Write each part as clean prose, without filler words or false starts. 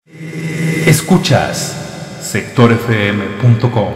Escuchas sectorfm.com.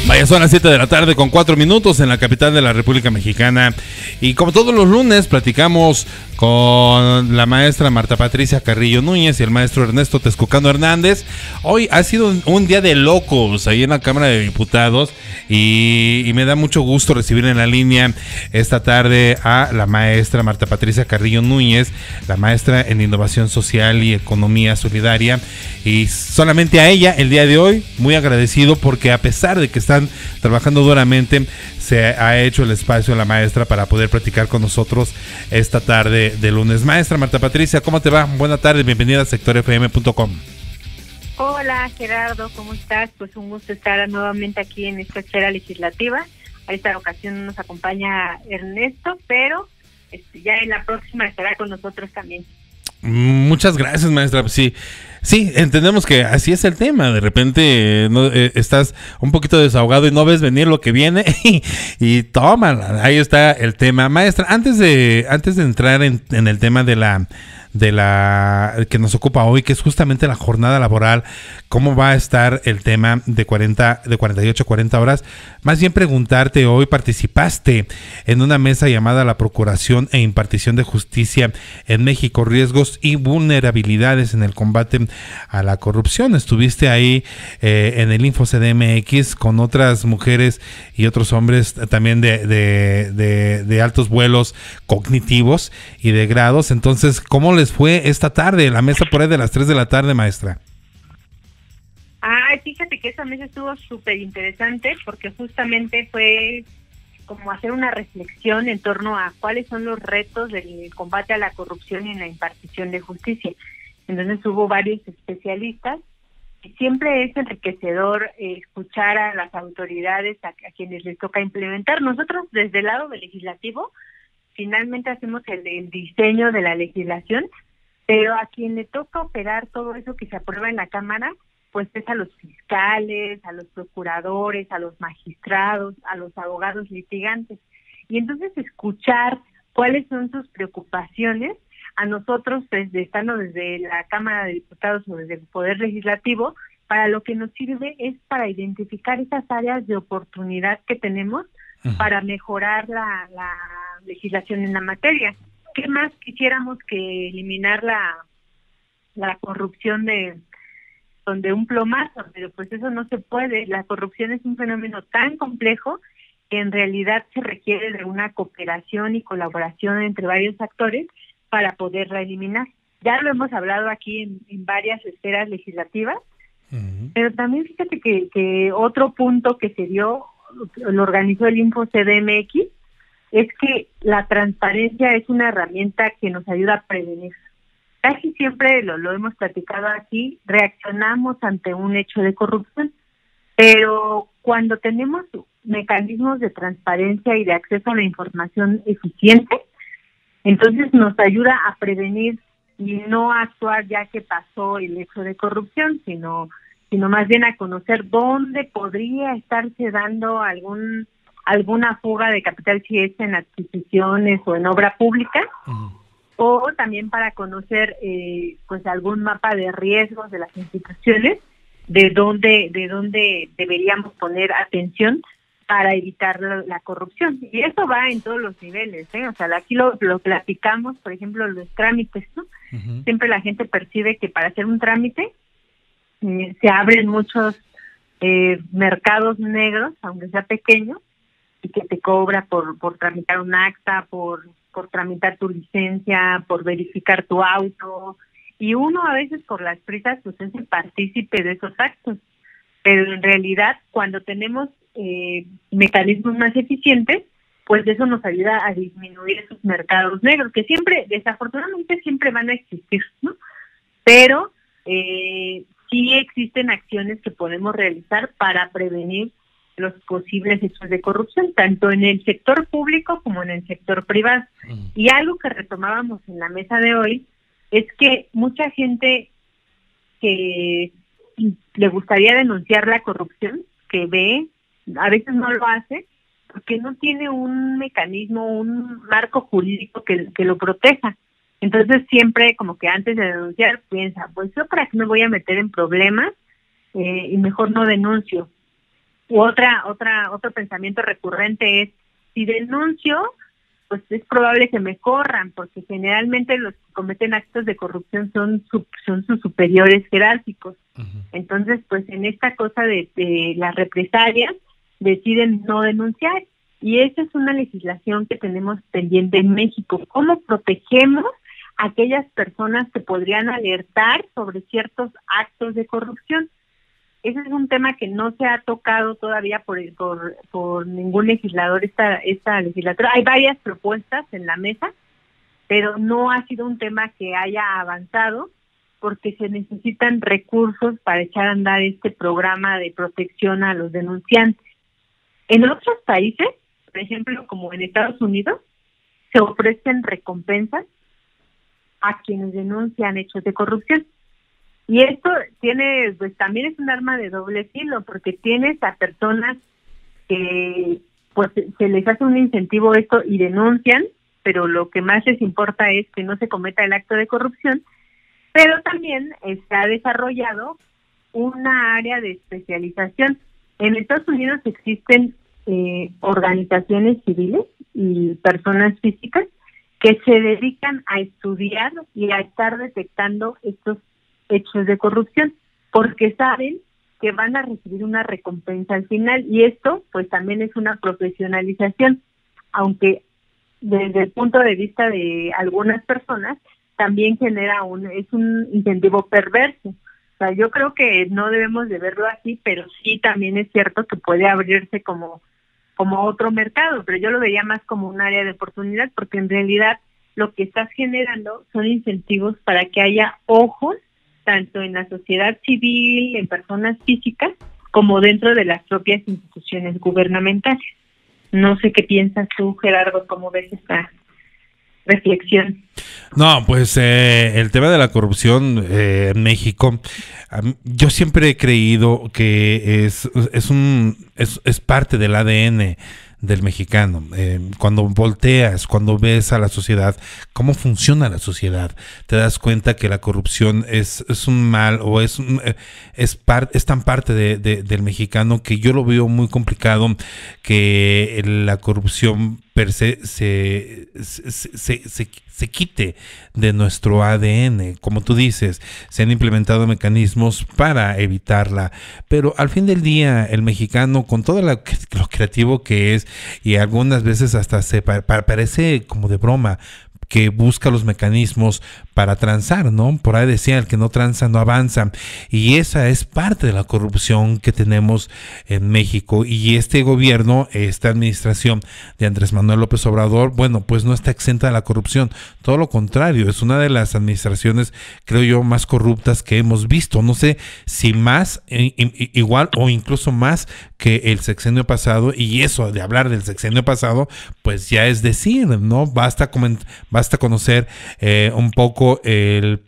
Vaya, son las 7 de la tarde con 4 minutos en la capital de la República Mexicana. Y como todos los lunes, platicamos con la maestra Marta Patricia Carrillo Núñez y el maestro Ernesto Texcocano Hernández. Hoy ha sido un día de locos ahí en la Cámara de Diputados y me da mucho gusto recibir en la línea esta tarde a la maestra Marta Patricia Carrillo Núñez, la maestra en Innovación Social y Economía Solidaria. Y solamente a ella el día de hoy, muy agradecido porque a pesar de que están trabajando duramente, se ha hecho el espacio a la maestra para poder platicar con nosotros esta tarde de lunes. Maestra Marta Patricia, ¿cómo te va? Buenas tardes, bienvenida a sectorfm.com. Hola Gerardo, ¿cómo estás? Pues un gusto estar nuevamente aquí en esta esfera legislativa. A esta ocasión nos acompaña Ernesto, pero ya en la próxima estará con nosotros también. Muchas gracias, maestra. Sí, entendemos que así es el tema. De repente estás un poquito desahogado y no ves venir lo que viene y tómala. Ahí está el tema. Maestra, antes de entrar en el tema de la que nos ocupa hoy, que es justamente la jornada laboral, cómo va a estar el tema de 48 a 40 horas, más bien preguntarte, hoy participaste en una mesa llamada La Procuración e Impartición de Justicia en México, riesgos y vulnerabilidades en el combate a la corrupción. Estuviste ahí en el Info CDMX con otras mujeres y otros hombres también de altos vuelos cognitivos y de grados. Entonces, ¿cómo les fue esta tarde? La mesa por ahí de las 3 de la tarde, maestra. Fíjate que esa mesa estuvo súper interesante porque justamente fue como hacer una reflexión en torno a cuáles son los retos del combate a la corrupción y en la impartición de justicia. Entonces hubo varios especialistas y siempre es enriquecedor escuchar a las autoridades, a quienes les toca implementar. Nosotros desde el lado del legislativo finalmente hacemos el diseño de la legislación, pero a quien le toca operar todo eso que se aprueba en la Cámara, pues es a los fiscales, a los procuradores, a los magistrados, a los abogados litigantes. Y entonces escuchar cuáles son sus preocupaciones, a nosotros estando desde la Cámara de Diputados o desde el Poder Legislativo, para lo que nos sirve es para identificar esas áreas de oportunidad que tenemos para mejorar la legislación en la materia. ¿Qué más quisiéramos que eliminar la corrupción de un plomazo? Pero pues eso no se puede. La corrupción es un fenómeno tan complejo que en realidad se requiere de una cooperación y colaboración entre varios actores para poderla eliminar. Ya lo hemos hablado aquí en varias esferas legislativas, pero también fíjate que otro punto que se dio, lo organizó el Info CDMX, es que la transparencia es una herramienta que nos ayuda a prevenir. Casi siempre lo hemos platicado aquí, reaccionamos ante un hecho de corrupción, pero cuando tenemos mecanismos de transparencia y de acceso a la información eficiente, entonces nos ayuda a prevenir y no a actuar ya que pasó el hecho de corrupción, sino más bien a conocer dónde podría estarse dando alguna fuga de capital, si es en adquisiciones o en obra pública, o también para conocer pues algún mapa de riesgos de las instituciones, de dónde deberíamos poner atención para evitar la corrupción. Y eso va en todos los niveles, O sea, aquí lo platicamos, por ejemplo, los trámites, ¿no? Siempre la gente percibe que para hacer un trámite se abren muchos mercados negros, aunque sea pequeño, y que te cobra por tramitar un acta, por tramitar tu licencia, por verificar tu auto, y uno a veces por las prisas pues es el partícipe de esos actos. Pero en realidad cuando tenemos mecanismos más eficientes, pues eso nos ayuda a disminuir esos mercados negros, que siempre, desafortunadamente, siempre van a existir, ¿no? Pero sí existen acciones que podemos realizar para prevenir los posibles hechos de corrupción, tanto en el sector público como en el sector privado. Y algo que retomábamos en la mesa de hoy es que mucha gente que le gustaría denunciar la corrupción, que ve, a veces no lo hace, porque no tiene un mecanismo, un marco jurídico que lo proteja. Entonces siempre como que antes de denunciar piensa, pues yo para qué me voy a meter en problemas y mejor no denuncio. U otro pensamiento recurrente es, si denuncio, pues es probable que me corran, porque generalmente los que cometen actos de corrupción son sus superiores jerárquicos. Entonces, pues en esta cosa de las represalias, deciden no denunciar. Y esa es una legislación que tenemos pendiente en México. ¿Cómo protegemos a aquellas personas que podrían alertar sobre ciertos actos de corrupción? Ese es un tema que no se ha tocado todavía por ningún legislador esta legislatura. Hay varias propuestas en la mesa, pero no ha sido un tema que haya avanzado porque se necesitan recursos para echar a andar este programa de protección a los denunciantes. En otros países, por ejemplo, como en Estados Unidos, se ofrecen recompensas a quienes denuncian hechos de corrupción. Y esto tiene, pues también es un arma de doble filo, porque tienes a personas que pues se les hace un incentivo esto y denuncian, pero lo que más les importa es que no se cometa el acto de corrupción, pero también se ha desarrollado una área de especialización. En Estados Unidos existen organizaciones civiles y personas físicas que se dedican a estudiar y a estar detectando estos hechos de corrupción, porque saben que van a recibir una recompensa al final, y esto pues también es una profesionalización, aunque desde el punto de vista de algunas personas también genera es un incentivo perverso. O sea, yo creo que no debemos de verlo así, pero sí también es cierto que puede abrirse como otro mercado, pero yo lo veía más como un área de oportunidad, porque en realidad lo que estás generando son incentivos para que haya ojos tanto en la sociedad civil, en personas físicas, como dentro de las propias instituciones gubernamentales. No sé qué piensas tú, Gerardo, cómo ves esta reflexión. No, pues el tema de la corrupción en México, yo siempre he creído que es parte del ADN del mexicano. Cuando volteas, cuando ves a la sociedad, cómo funciona la sociedad, te das cuenta que la corrupción es un mal, o es tan parte del mexicano, que yo lo veo muy complicado que la corrupción per se quite de nuestro ADN. Como tú dices, se han implementado mecanismos para evitarla, pero al fin del día el mexicano, con todo lo creativo que es, y algunas veces hasta parece como de broma, que busca los mecanismos para transar, ¿no? Por ahí decía, el que no tranza no avanza, y esa es parte de la corrupción que tenemos en México. Y este gobierno, esta administración de Andrés Manuel López Obrador, bueno, pues no está exenta de la corrupción, todo lo contrario, es una de las administraciones, creo yo, más corruptas que hemos visto. No sé si más, igual o incluso más que el sexenio pasado, y eso de hablar del sexenio pasado, pues ya es decir, ¿no? Basta conocer un poco el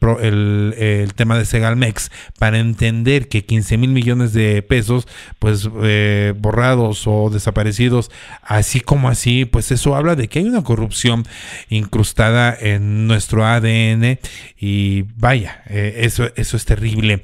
tema de Segalmex para entender que 15,000 millones de pesos, pues borrados o desaparecidos, así como así, pues eso habla de que hay una corrupción incrustada en nuestro ADN, y vaya, eso es terrible.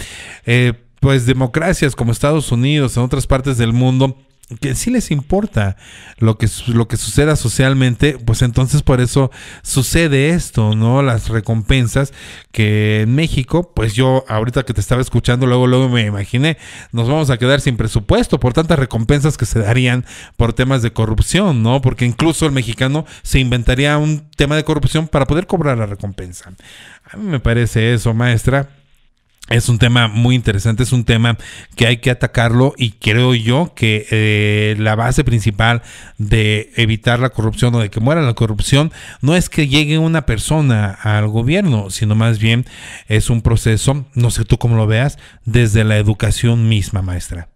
Pues democracias como Estados Unidos, en otras partes del mundo, que sí les importa lo que suceda socialmente, pues entonces por eso sucede esto, ¿no? Las recompensas, que en México, pues yo ahorita que te estaba escuchando, luego me imaginé, nos vamos a quedar sin presupuesto por tantas recompensas que se darían por temas de corrupción, ¿no? Porque incluso el mexicano se inventaría un tema de corrupción para poder cobrar la recompensa. A mí me parece eso, maestra. Es un tema muy interesante, es un tema que hay que atacarlo, y creo yo que la base principal de evitar la corrupción, o de que muera la corrupción, no es que llegue una persona al gobierno, sino más bien es un proceso, no sé tú cómo lo veas, desde la educación misma, maestra.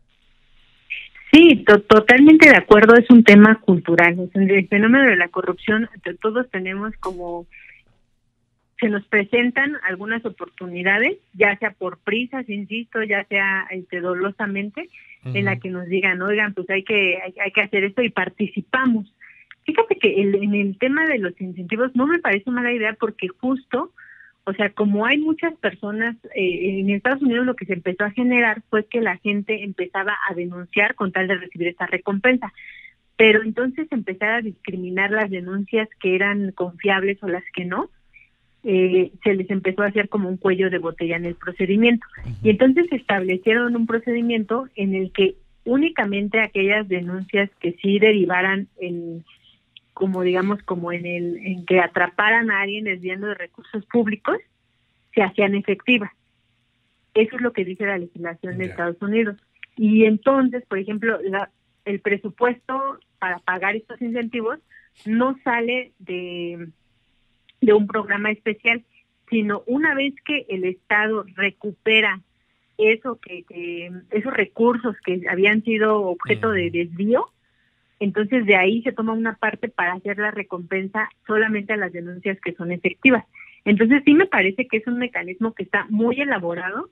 Sí, totalmente de acuerdo, es un tema cultural. El fenómeno de la corrupción, todos tenemos como se nos presentan algunas oportunidades, ya sea por prisas, insisto, ya sea dolosamente, en la que nos digan, oigan, pues hay que hacer esto y participamos. Fíjate que en el tema de los incentivos no me parece mala idea porque justo, o sea, como hay muchas personas, en Estados Unidos lo que se empezó a generar fue que la gente empezaba a denunciar con tal de recibir esta recompensa. Pero entonces empezar a discriminar las denuncias que eran confiables o las que no, se les empezó a hacer como un cuello de botella en el procedimiento. Y entonces establecieron un procedimiento en el que únicamente aquellas denuncias que sí derivaran en, como digamos, como en que atraparan a alguien desviando de recursos públicos, se hacían efectivas. Eso es lo que dice la legislación de Estados Unidos. Y entonces, por ejemplo, el presupuesto para pagar estos incentivos no sale de un programa especial, sino una vez que el Estado recupera esos recursos que habían sido objeto de desvío, entonces de ahí se toma una parte para hacer la recompensa solamente a las denuncias que son efectivas. Entonces sí me parece que es un mecanismo que está muy elaborado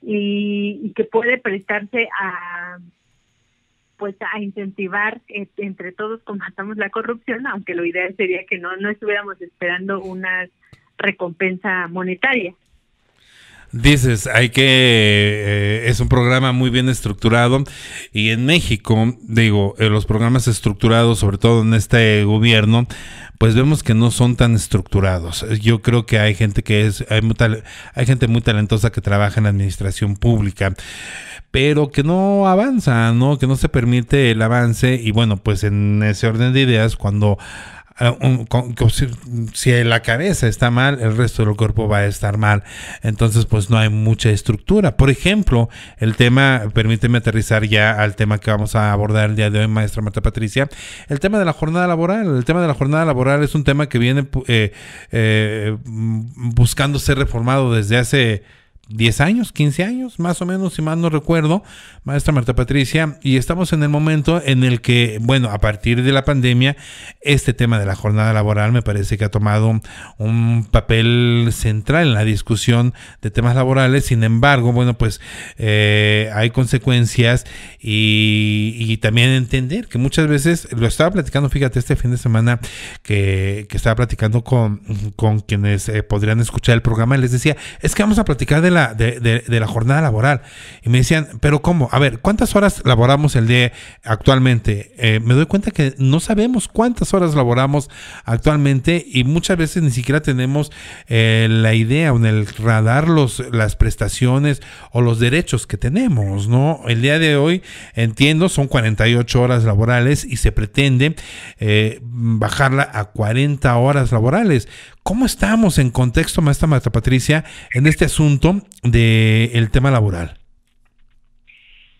y que puede prestarse a incentivar entre todos combatamos la corrupción, aunque lo ideal sería que no estuviéramos esperando una recompensa monetaria. Dices, es un programa muy bien estructurado y en México, los programas estructurados, sobre todo en este gobierno, pues vemos que no son tan estructurados. Yo creo que hay gente hay gente muy talentosa que trabaja en la administración pública, pero que no avanza, ¿no? Que no se permite el avance y bueno, pues en ese orden de ideas, cuando si la cabeza está mal, el resto del cuerpo va a estar mal. Entonces, pues no hay mucha estructura. Por ejemplo, el tema, permíteme aterrizar ya al tema que vamos a abordar el día de hoy, maestra Marta Patricia, el tema de la jornada laboral. El tema de la jornada laboral es un tema que viene buscando ser reformado desde hace 10 años, 15 años, más o menos, si mal no recuerdo, maestra Marta Patricia, y estamos en el momento en el que, bueno, a partir de la pandemia, este tema de la jornada laboral me parece que ha tomado un papel central en la discusión de temas laborales. Sin embargo, bueno, pues hay consecuencias y también entender que muchas veces, lo estaba platicando, fíjate, este fin de semana que estaba platicando con quienes podrían escuchar el programa, y les decía, es que vamos a platicar de la jornada laboral. Y me decían, ¿pero cómo? A ver, ¿cuántas horas laboramos el día actualmente? Me doy cuenta que no sabemos cuántas horas laboramos actualmente y muchas veces ni siquiera tenemos la idea o en el radar las prestaciones o los derechos que tenemos, ¿no? El día de hoy, entiendo, son 48 horas laborales y se pretende bajarla a 40 horas laborales. ¿Cómo estamos en contexto, maestra Marta Patricia, en este asunto del tema laboral?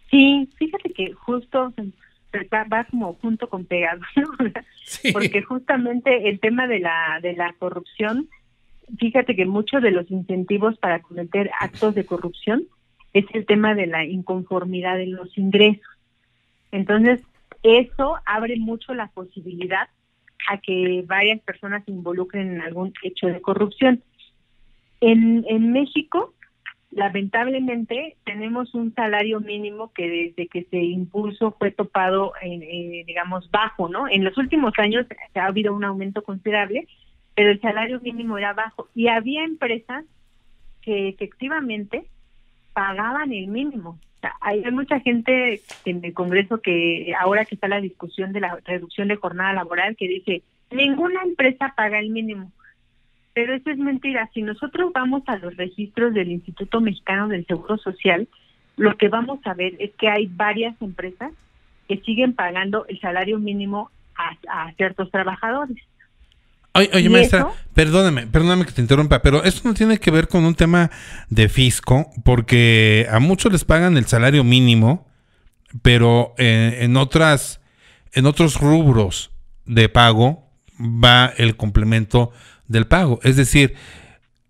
Sí, fíjate que justo va como junto con pegado, ¿no? Sí. Porque justamente el tema de la corrupción, fíjate que muchos de los incentivos para cometer actos de corrupción es el tema de la inconformidad en los ingresos. Entonces, eso abre mucho la posibilidad a que varias personas se involucren en algún hecho de corrupción. En México, lamentablemente, tenemos un salario mínimo que desde que se impuso fue topado, digamos, bajo, ¿no? En los últimos años ha habido un aumento considerable, pero el salario mínimo era bajo. Y había empresas que efectivamente pagaban el mínimo. O sea, hay mucha gente en el Congreso que ahora que está la discusión de la reducción de jornada laboral que dice, ninguna empresa paga el mínimo. Pero eso es mentira. Si nosotros vamos a los registros del Instituto Mexicano del Seguro Social, lo que vamos a ver es que hay varias empresas que siguen pagando el salario mínimo a ciertos trabajadores. Oye, maestra, perdóname que te interrumpa, pero esto no tiene que ver con un tema de fisco, porque a muchos les pagan el salario mínimo, pero en otros rubros de pago va el complemento del pago. Es decir,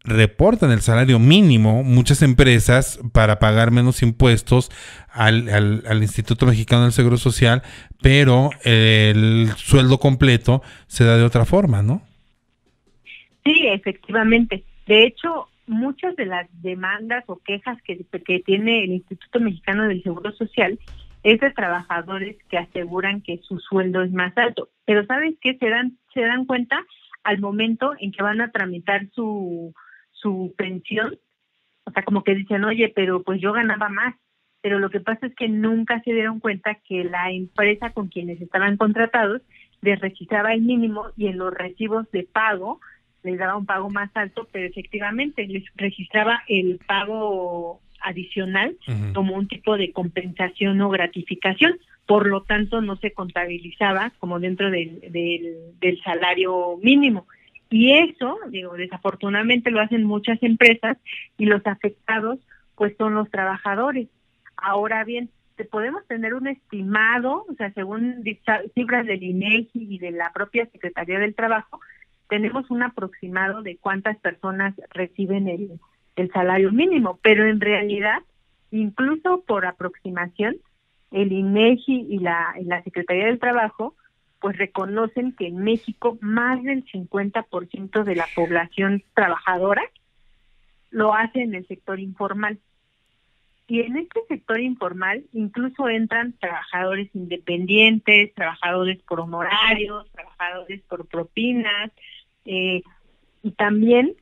reportan el salario mínimo muchas empresas para pagar menos impuestos al Instituto Mexicano del Seguro Social, pero el sueldo completo se da de otra forma, ¿no? Sí, efectivamente. De hecho, muchas de las demandas o quejas que tiene el Instituto Mexicano del Seguro Social es de trabajadores que aseguran que su sueldo es más alto. Pero ¿sabes qué? Se dan cuenta al momento en que van a tramitar su pensión. O sea, como que dicen, oye, pero pues yo ganaba más. Pero lo que pasa es que nunca se dieron cuenta que la empresa con quienes estaban contratados les registraba el mínimo y en los recibos de pago les daba un pago más alto, pero efectivamente les registraba el pago adicional como un tipo de compensación o gratificación. Por lo tanto, no se contabilizaba como dentro del salario mínimo. Y eso, digo, desafortunadamente lo hacen muchas empresas y los afectados pues son los trabajadores. Ahora bien, podemos tener un estimado, o sea, según cifras del INEGI y de la propia Secretaría del Trabajo, tenemos un aproximado de cuántas personas reciben el salario mínimo, pero en realidad, incluso por aproximación, el INEGI y la Secretaría del Trabajo pues reconocen que en México más del 50% de la población trabajadora lo hace en el sector informal. Y en este sector informal incluso entran trabajadores independientes, trabajadores por honorarios, trabajadores por propinas, y también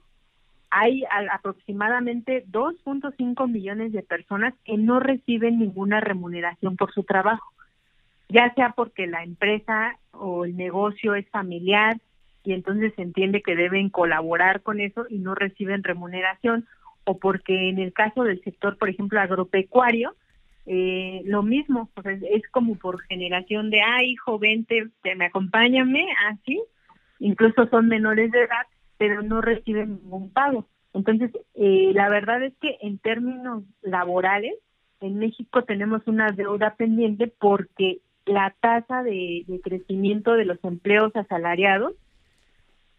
hay aproximadamente 2.5 millones de personas que no reciben ninguna remuneración por su trabajo, ya sea porque la empresa o el negocio es familiar y entonces se entiende que deben colaborar con eso y no reciben remuneración, o porque en el caso del sector, por ejemplo, agropecuario, lo mismo, o sea, es como por generación de, hijo, vente, acompáñame, así, incluso son menores de edad, pero no reciben ningún pago. Entonces, la verdad es que en términos laborales, en México tenemos una deuda pendiente porque la tasa de crecimiento de los empleos asalariados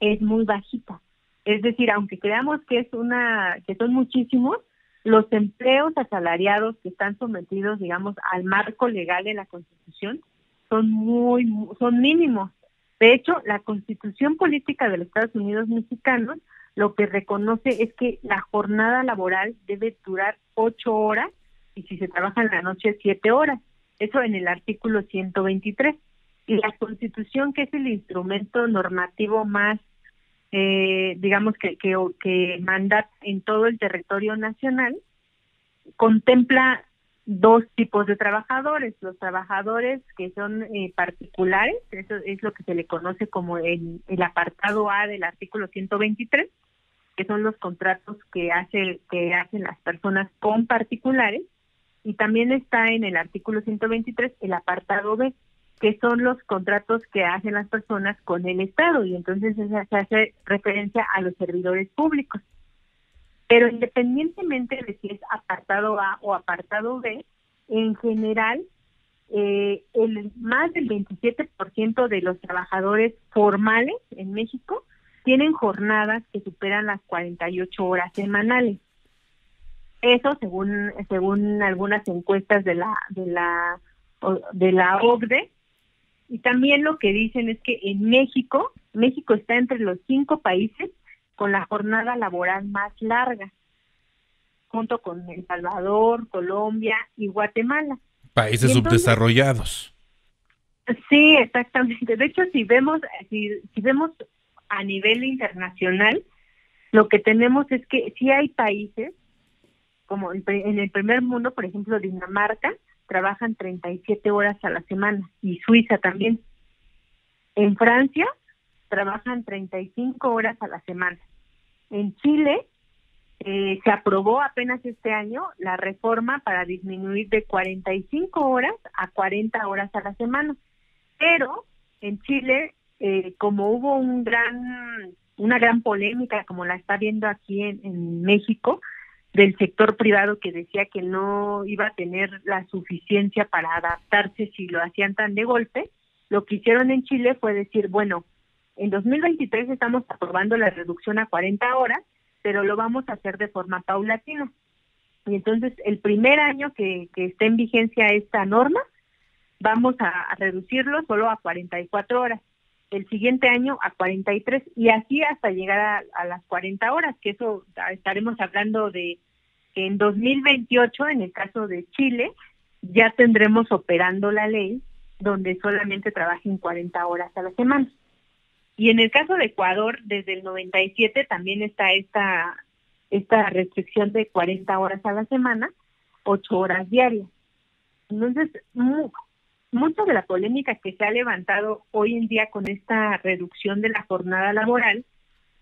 es muy bajita. Es decir, aunque creamos que son muchísimos, los empleos asalariados que están sometidos, digamos, al marco legal de la Constitución son mínimos. De hecho, la Constitución Política de los Estados Unidos Mexicanos lo que reconoce es que la jornada laboral debe durar 8 horas y si se trabaja en la noche 7 horas. Eso en el artículo 123. Y la Constitución, que es el instrumento normativo más digamos que manda en todo el territorio nacional, contempla dos tipos de trabajadores: los trabajadores que son particulares, eso es lo que se le conoce como el apartado A del artículo 123, que son los contratos que hacen las personas con particulares, y también está en el artículo 123 el apartado B, que son los contratos que hacen las personas con el Estado, y entonces se hace referencia a los servidores públicos. Pero independientemente de si es apartado A o apartado B, en general, más del 27% de los trabajadores formales en México tienen jornadas que superan las 48 horas semanales. Eso según algunas encuestas de la OCDE. Y también lo que dicen es que en México está entre los 5 países con la jornada laboral más larga, junto con El Salvador, Colombia y Guatemala. Países subdesarrollados. Sí, exactamente. De hecho, si vemos a nivel internacional, lo que tenemos es que sí hay países, como en el primer mundo, por ejemplo, Dinamarca, trabajan 37 horas a la semana, y Suiza también. En Francia trabajan 35 horas a la semana. En Chile se aprobó apenas este año la reforma para disminuir de 45 horas a 40 horas a la semana. Pero en Chile, como hubo una gran polémica, como la está viendo aquí en México, del sector privado que decía que no iba a tener la suficiencia para adaptarse si lo hacían tan de golpe, lo que hicieron en Chile fue decir, bueno, en 2023 estamos aprobando la reducción a 40 horas, pero lo vamos a hacer de forma paulatina. Y entonces el primer año que esté en vigencia esta norma, vamos a reducirlo solo a 44 horas. el siguiente año a 43 y así hasta llegar a las 40 horas, que eso estaremos hablando de que en 2028, en el caso de Chile, ya tendremos operando la ley donde solamente trabajen 40 horas a la semana. Y en el caso de Ecuador, desde el 97 también está esta restricción de 40 horas a la semana, 8 horas diarias. Entonces, mucha de la polémica que se ha levantado hoy en día con esta reducción de la jornada laboral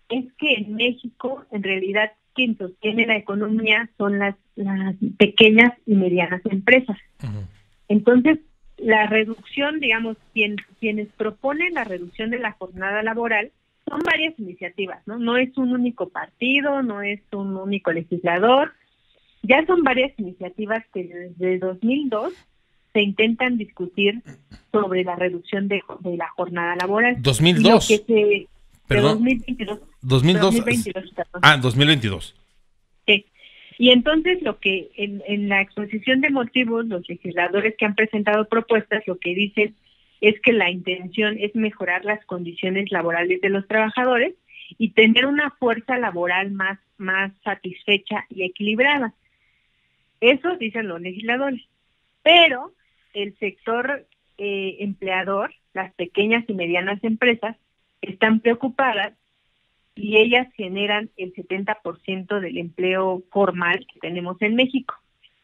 es que en México, en realidad, quien sostiene la economía son las pequeñas y medianas empresas. Uh-huh. Entonces, la reducción, digamos, quienes proponen la reducción de la jornada laboral son varias iniciativas, ¿no? No es un único partido, no es un único legislador, ya son varias iniciativas que desde 2002 se intentan discutir sobre la reducción de la jornada laboral. 2002. Lo que Perdón. 2022. 2022. Perdón. 2022. Sí. Y entonces lo que en la exposición de motivos, los legisladores que han presentado propuestas, lo que dicen es que la intención es mejorar las condiciones laborales de los trabajadores y tener una fuerza laboral más satisfecha y equilibrada. Eso dicen los legisladores. Pero el sector empleador, las pequeñas y medianas empresas, están preocupadas y ellas generan el 70% del empleo formal que tenemos en México.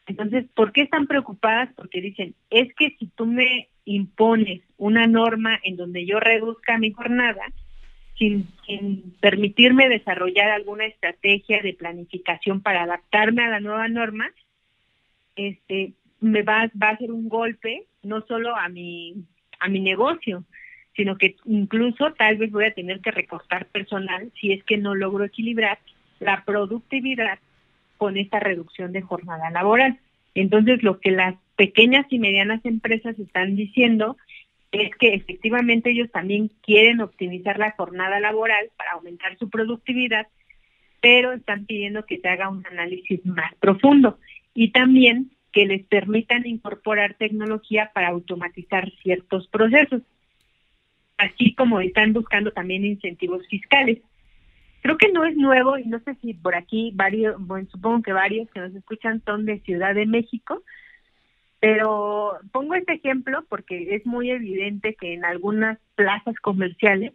Entonces, ¿por qué están preocupadas? Porque dicen, es que si tú me impones una norma en donde yo reduzca mi jornada, sin permitirme desarrollar alguna estrategia de planificación para adaptarme a la nueva norma, va a ser un golpe no solo a mi negocio, sino que incluso tal vez voy a tener que recortar personal si es que no logro equilibrar la productividad con esta reducción de jornada laboral. Entonces, lo que las pequeñas y medianas empresas están diciendo es que efectivamente ellos también quieren optimizar la jornada laboral para aumentar su productividad, pero están pidiendo que se haga un análisis más profundo y también que les permitan incorporar tecnología para automatizar ciertos procesos, así como están buscando también incentivos fiscales. Creo que no es nuevo y no sé si por aquí supongo que varios que nos escuchan son de Ciudad de México, pero pongo este ejemplo porque es muy evidente que en algunas plazas comerciales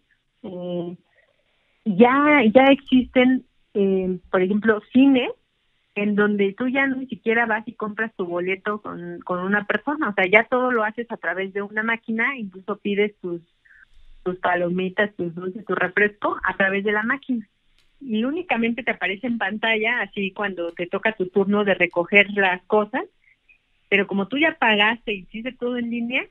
ya existen, por ejemplo, cines en donde tú ya ni siquiera vas y compras tu boleto con una persona, o sea, ya todo lo haces a través de una máquina, incluso pides tus palomitas, tus dulces, tu refresco a través de la máquina. Y únicamente te aparece en pantalla, así cuando te toca tu turno de recoger las cosas, pero como tú ya pagaste y hiciste todo en línea,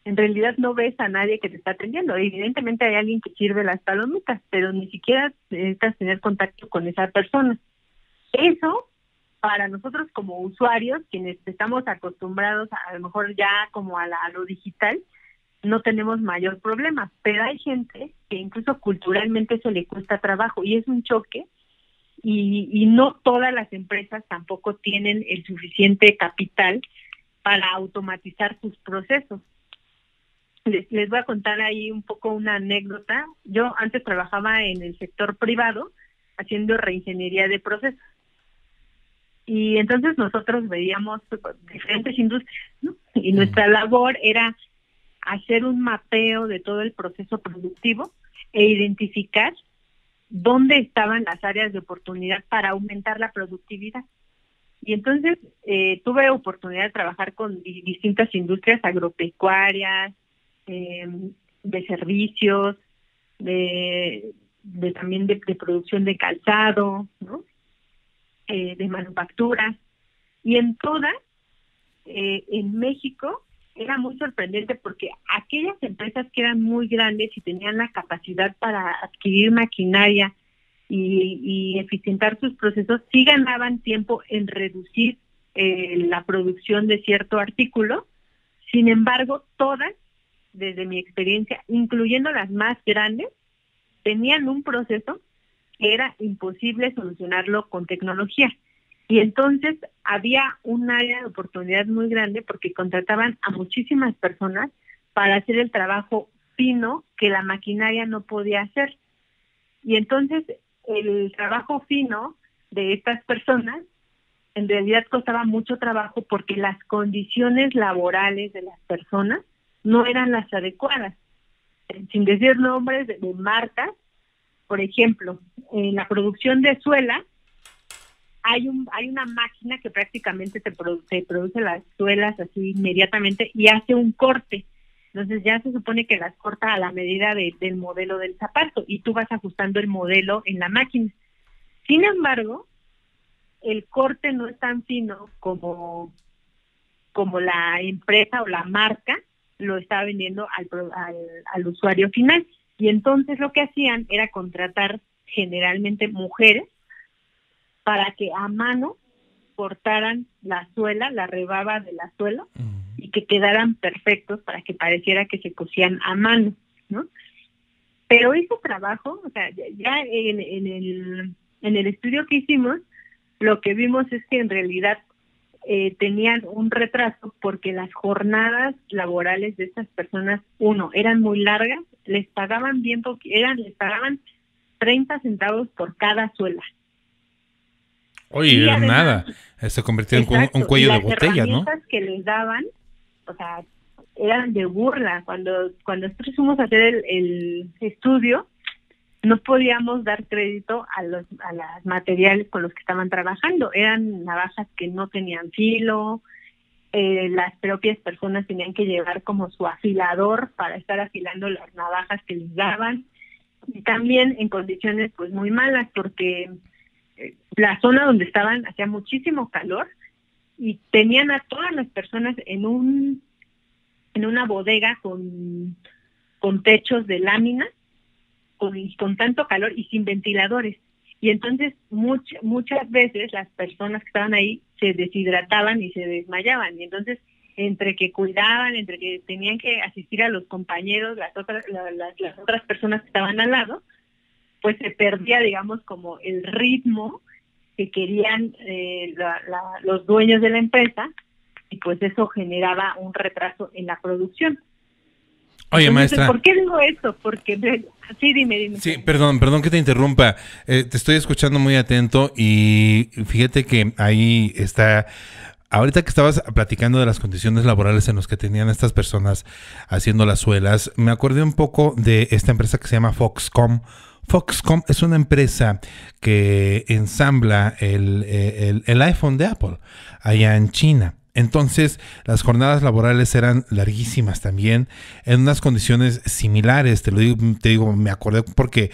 en realidad no ves a nadie que te está atendiendo. Evidentemente hay alguien que sirve las palomitas, pero ni siquiera necesitas tener contacto con esa persona. Eso, para nosotros como usuarios, quienes estamos acostumbrados a lo mejor ya como a lo digital, no tenemos mayor problema, pero hay gente que incluso culturalmente eso le cuesta trabajo y es un choque y no todas las empresas tampoco tienen el suficiente capital para automatizar sus procesos. Les voy a contar ahí un poco una anécdota. Yo antes trabajaba en el sector privado haciendo reingeniería de procesos. Y entonces nosotros veíamos diferentes industrias, ¿no? Y nuestra labor era hacer un mapeo de todo el proceso productivo e identificar dónde estaban las áreas de oportunidad para aumentar la productividad. Y entonces tuve oportunidad de trabajar con distintas industrias agropecuarias, de servicios, también de producción de calzado, ¿no? De manufactura, y en todas, en México, era muy sorprendente porque aquellas empresas que eran muy grandes y tenían la capacidad para adquirir maquinaria y eficientar sus procesos, sí ganaban tiempo en reducir la producción de cierto artículo. Sin embargo, todas, desde mi experiencia, incluyendo las más grandes, tenían un proceso que era imposible solucionarlo con tecnología. Y entonces había un área de oportunidad muy grande porque contrataban a muchísimas personas para hacer el trabajo fino que la maquinaria no podía hacer. Y entonces el trabajo fino de estas personas en realidad costaba mucho trabajo porque las condiciones laborales de las personas no eran las adecuadas. Sin decir nombres de marcas, por ejemplo, en la producción de suela hay una máquina que prácticamente te produce las suelas así inmediatamente y hace un corte. Entonces ya se supone que las corta a la medida del modelo del zapato y tú vas ajustando el modelo en la máquina. Sin embargo, el corte no es tan fino como la empresa o la marca lo está vendiendo al usuario final. Y entonces lo que hacían era contratar generalmente mujeres para que a mano cortaran la suela, la rebaba de la suela, y que quedaran perfectos para que pareciera que se cosían a mano, ¿no? Pero ese trabajo, o sea, ya en el estudio que hicimos, lo que vimos es que en realidad tenían un retraso porque las jornadas laborales de estas personas, eran muy largas, les pagaban les pagaban 30 centavos por cada suela. Oye, además, nada, se convirtió en un cuello de botella, ¿no? Las herramientas que les daban, o sea, eran de burla. Cuando nosotros fuimos a hacer el estudio, no podíamos dar crédito a los materiales con los que estaban trabajando. Eran navajas que no tenían filo, las propias personas tenían que llevar como su afilador para estar afilando las navajas que les daban, y también en condiciones pues muy malas, porque la zona donde estaban hacía muchísimo calor y tenían a todas las personas en una bodega con techos de lámina, con tanto calor y sin ventiladores. Y entonces muchas veces las personas que estaban ahí se deshidrataban y se desmayaban. Y entonces entre que cuidaban, entre que tenían que asistir a los compañeros, las otras personas que estaban al lado, pues se perdía, digamos, como el ritmo que querían los dueños de la empresa, y pues eso generaba un retraso en la producción. Oye, entonces, maestra. ¿por qué digo esto? Porque, sí, dime. Sí, perdón que te interrumpa. Te estoy escuchando muy atento y fíjate que ahí está. Ahorita que estabas platicando de las condiciones laborales en las que tenían estas personas haciendo las suelas, me acordé un poco de esta empresa que se llama Foxconn. Foxconn es una empresa que ensambla el iPhone de Apple allá en China. Entonces, las jornadas laborales eran larguísimas también, en unas condiciones similares. Te digo, me acordé porque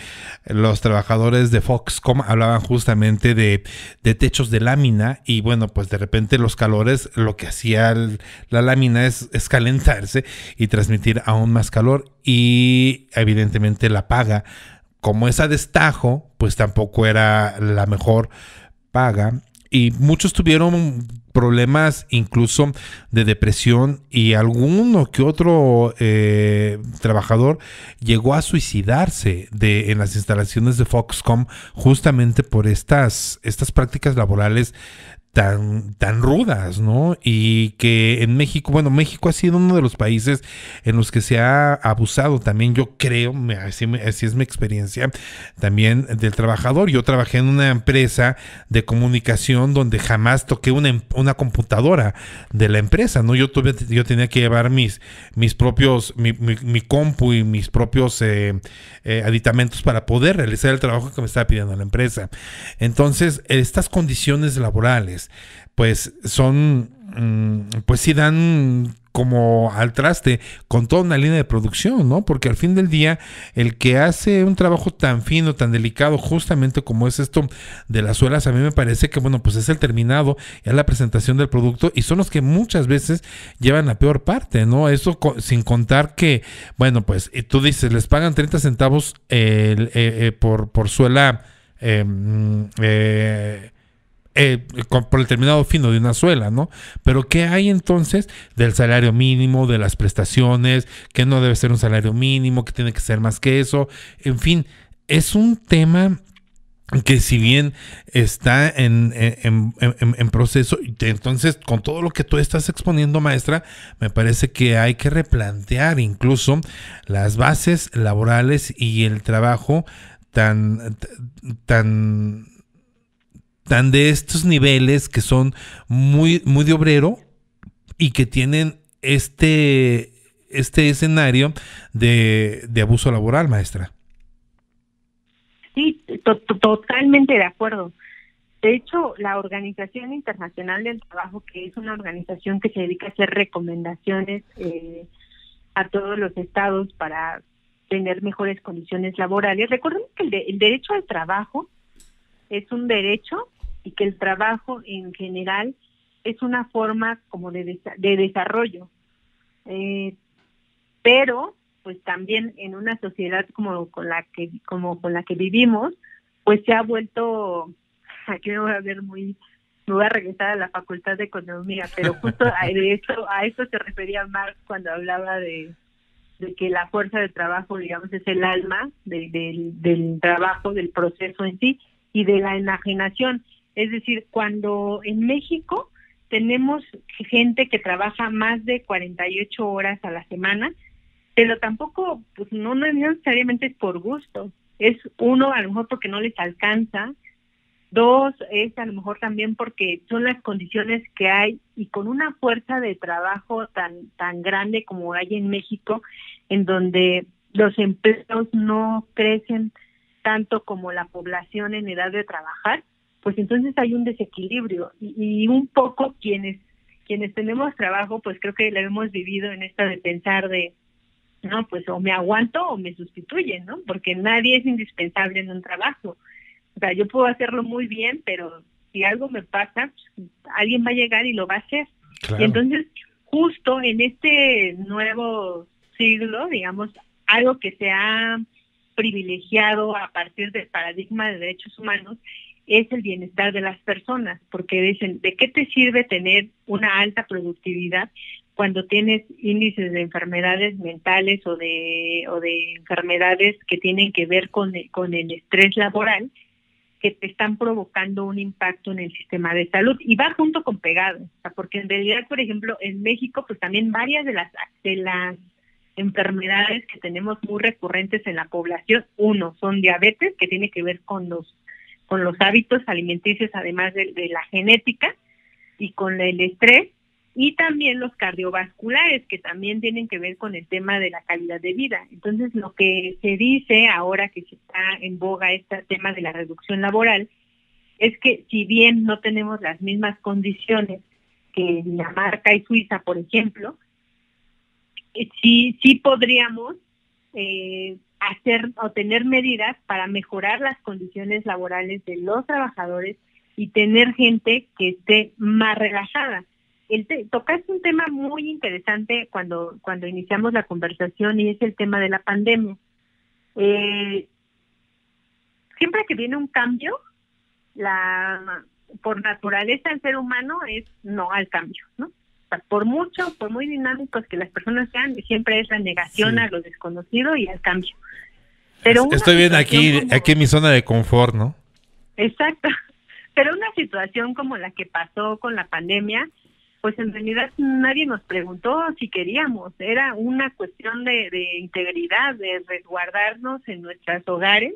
los trabajadores de Foxconn hablaban justamente de techos de lámina, y bueno, pues de repente los calores, lo que hacía la lámina es calentarse y transmitir aún más calor, y evidentemente la paga, como es a destajo, pues tampoco era la mejor paga, y muchos tuvieron problemas incluso de depresión, y alguno que otro trabajador llegó a suicidarse en las instalaciones de Foxconn justamente por estas prácticas laborales tan rudas, ¿no? Y que en México, bueno, México ha sido uno de los países en los que se ha abusado también, yo creo, así es mi experiencia, también del trabajador. Yo trabajé en una empresa de comunicación donde jamás toqué una computadora de la empresa, ¿no? Yo tenía que llevar mis propios, mi compu y mis propios aditamentos para poder realizar el trabajo que me estaba pidiendo la empresa. Entonces, estas condiciones laborales pues son, pues sí dan como al traste con toda una línea de producción, ¿no? Porque al fin del día, el que hace un trabajo tan fino, tan delicado, justamente como es esto de las suelas, a mí me parece que, bueno, pues es el terminado, es la presentación del producto, y son los que muchas veces llevan la peor parte, ¿no? Eso sin contar que, bueno, pues tú dices, les pagan 30 centavos por suela, por el terminado fino de una suela, ¿no? Pero ¿qué hay entonces del salario mínimo, de las prestaciones, que no debe ser un salario mínimo, que tiene que ser más que eso? En fin, es un tema que si bien está en proceso, entonces con todo lo que tú estás exponiendo, maestra, me parece que hay que replantear incluso las bases laborales y el trabajo tan, tan, tan de estos niveles que son muy de obrero y que tienen este escenario de abuso laboral, maestra. Sí, totalmente de acuerdo. De hecho, la Organización Internacional del Trabajo, que es una organización que se dedica a hacer recomendaciones a todos los estados para tener mejores condiciones laborales, recuerden que el derecho al trabajo es un derecho y que el trabajo en general es una forma como de desarrollo. Pero pues también en una sociedad como con la que vivimos, pues se ha vuelto, aquí me voy a regresar a la Facultad de Economía, pero justo a eso se refería Marx cuando hablaba de que la fuerza de trabajo, digamos, es el alma del trabajo, del proceso en sí y de la enajenación. Es decir, cuando en México tenemos gente que trabaja más de 48 horas a la semana, pero tampoco, pues no necesariamente es por gusto. Es uno, a lo mejor porque no les alcanza. Dos, es a lo mejor también porque son las condiciones que hay y con una fuerza de trabajo tan grande como hay en México, en donde los empleos no crecen tanto como la población en edad de trabajar, pues entonces hay un desequilibrio y un poco quienes tenemos trabajo, pues creo que lo hemos vivido en esta de pensar de no, pues o me aguanto o me sustituyen, ¿no? Porque nadie es indispensable en un trabajo. O sea, yo puedo hacerlo muy bien, pero si algo me pasa, pues, alguien va a llegar y lo va a hacer. Claro. Y entonces, justo en este nuevo siglo, digamos, algo que se ha privilegiado a partir del paradigma de derechos humanos es el bienestar de las personas, porque dicen, ¿de qué te sirve tener una alta productividad cuando tienes índices de enfermedades mentales o de enfermedades que tienen que ver con el estrés laboral que te están provocando un impacto en el sistema de salud? Y va junto con pegado, o sea, porque en realidad, por ejemplo, en México, pues también varias de las enfermedades que tenemos muy recurrentes en la población, uno, son diabetes, que tiene que ver con los hábitos alimenticios, además de la genética, y con el estrés, y también los cardiovasculares, que también tienen que ver con el tema de la calidad de vida. Entonces, lo que se dice ahora que se está en boga este tema de la reducción laboral, es que si bien no tenemos las mismas condiciones que Dinamarca y Suiza, por ejemplo, sí podríamos hacer o tener medidas para mejorar las condiciones laborales de los trabajadores y tener gente que esté más relajada. Tocaste un tema muy interesante cuando iniciamos la conversación, y es el tema de la pandemia. Siempre que viene un cambio, por naturaleza el ser humano es no al cambio, ¿no? O sea, por muy dinámicos que las personas sean, siempre es la negación a lo desconocido y al cambio. Pero estoy bien aquí en mi zona de confort, ¿no? Exacto. Pero una situación como la que pasó con la pandemia, pues en realidad nadie nos preguntó si queríamos. Era una cuestión de integridad, de resguardarnos en nuestros hogares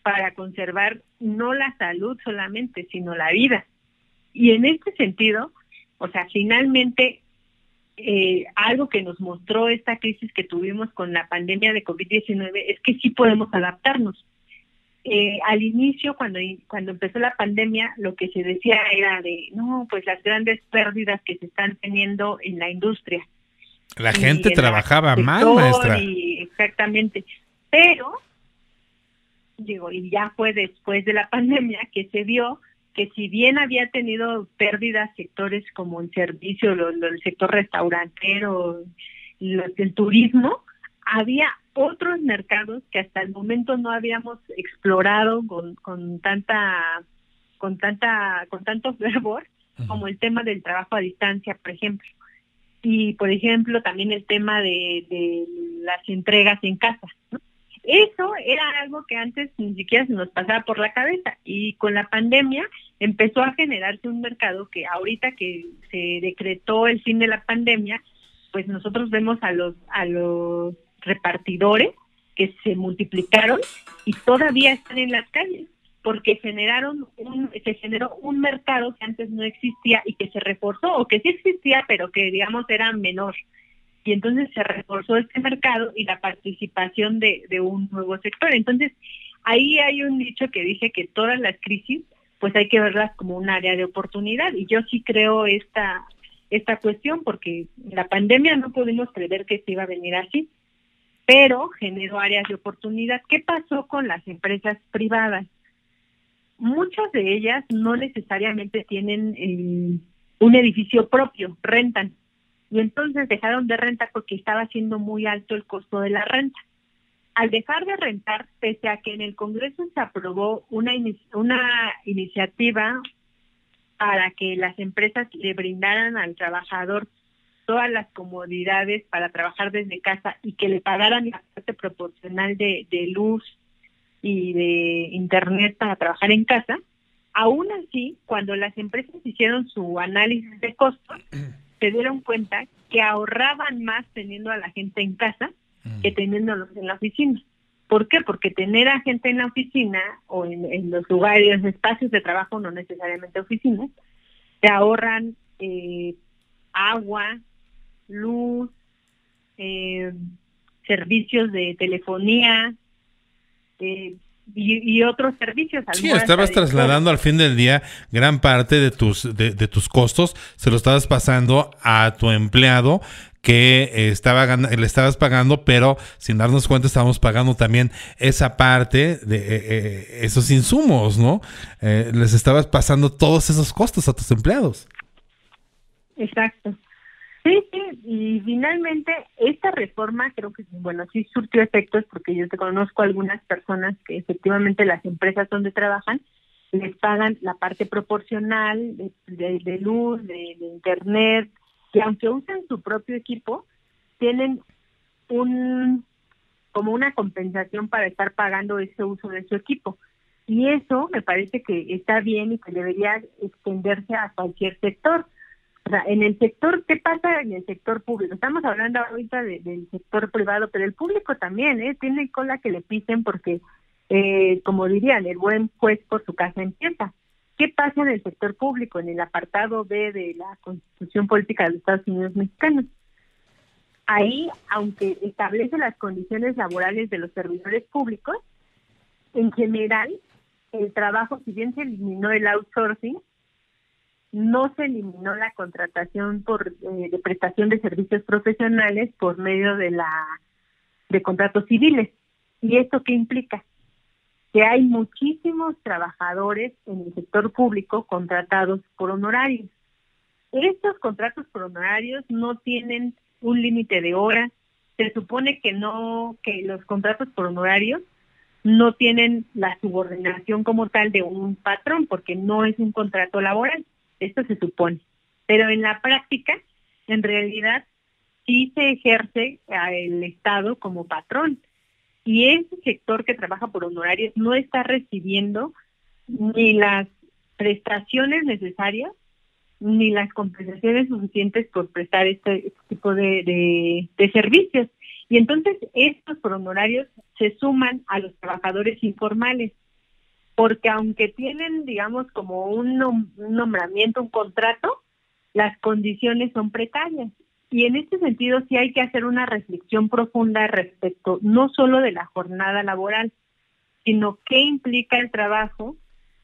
para conservar no la salud solamente, sino la vida. Y en este sentido, o sea, finalmente, algo que nos mostró esta crisis que tuvimos con la pandemia de COVID-19 es que sí podemos adaptarnos. Al inicio, cuando empezó la pandemia, lo que se decía era de, no, pues las grandes pérdidas que se están teniendo en la industria. La gente trabajaba mal, maestra. Exactamente. Pero, y ya fue después de la pandemia que se vio que si bien había tenido pérdidas sectores como el servicio, el sector restaurantero, el turismo, había otros mercados que hasta el momento no habíamos explorado con tanto fervor, como el tema del trabajo a distancia, por ejemplo. Y, por ejemplo, también el tema de las entregas en casa, ¿no? Eso era algo que antes ni siquiera se nos pasaba por la cabeza, y con la pandemia empezó a generarse un mercado que ahorita que se decretó el fin de la pandemia, pues nosotros vemos a los repartidores que se multiplicaron y todavía están en las calles, porque se generó un mercado que antes no existía y que se reforzó, o que sí existía, pero que digamos era menor. Y entonces se reforzó este mercado y la participación de un nuevo sector. Entonces, ahí hay un dicho que dice que todas las crisis, pues hay que verlas como un área de oportunidad. Y yo sí creo esta cuestión, porque la pandemia no pudimos prever que se iba a venir así, pero generó áreas de oportunidad. ¿Qué pasó con las empresas privadas? Muchas de ellas no necesariamente tienen un edificio propio, rentan. Y entonces dejaron de rentar porque estaba siendo muy alto el costo de la renta. Al dejar de rentar, pese a que en el Congreso se aprobó una iniciativa para que las empresas le brindaran al trabajador todas las comodidades para trabajar desde casa y que le pagaran la parte proporcional de luz y de internet para trabajar en casa, aún así, cuando las empresas hicieron su análisis de costos, se dieron cuenta que ahorraban más teniendo a la gente en casa que teniéndolos en la oficina. ¿Por qué? Porque tener a gente en la oficina o en los lugares, espacios de trabajo, no necesariamente oficinas, te ahorran agua, luz, servicios de telefonía, y otros servicios. Sí, estabas trasladando al fin del día gran parte de tus costos, se lo estabas pasando a tu empleado que le estabas pagando, pero sin darnos cuenta estábamos pagando también esa parte de esos insumos, ¿no? Les estabas pasando todos esos costos a tus empleados. Exacto. Sí, y finalmente esta reforma creo que, bueno, sí surtió efectos, porque yo te conozco algunas personas que efectivamente las empresas donde trabajan les pagan la parte proporcional de luz, de internet, que aunque usan su propio equipo, tienen como una compensación para estar pagando ese uso de su equipo. Y eso me parece que está bien y que debería extenderse a cualquier sector. O sea, en el sector, ¿qué pasa en el sector público? Estamos hablando ahorita del sector privado, pero el público también, tiene cola que le pisen porque, como dirían, el buen juez por su casa empieza. ¿Qué pasa en el sector público, en el apartado B de la Constitución Política de los Estados Unidos Mexicanos? Ahí, aunque establece las condiciones laborales de los servidores públicos, en general, el trabajo, si bien se eliminó el outsourcing, no se eliminó la contratación de prestación de servicios profesionales por medio de contratos civiles. ¿Y esto qué implica? Que hay muchísimos trabajadores en el sector público contratados por honorarios. Estos contratos por honorarios no tienen un límite de horas. Se supone que los contratos por honorarios no tienen la subordinación como tal de un patrón, porque no es un contrato laboral. Esto se supone. Pero en la práctica, en realidad, sí se ejerce el Estado como patrón. Y ese sector que trabaja por honorarios no está recibiendo ni las prestaciones necesarias ni las compensaciones suficientes por prestar este tipo de servicios. Y entonces estos por honorarios se suman a los trabajadores informales, porque aunque tienen, digamos, como un nombramiento, un contrato, las condiciones son precarias. Y en este sentido sí hay que hacer una reflexión profunda respecto no solo de la jornada laboral, sino qué implica el trabajo.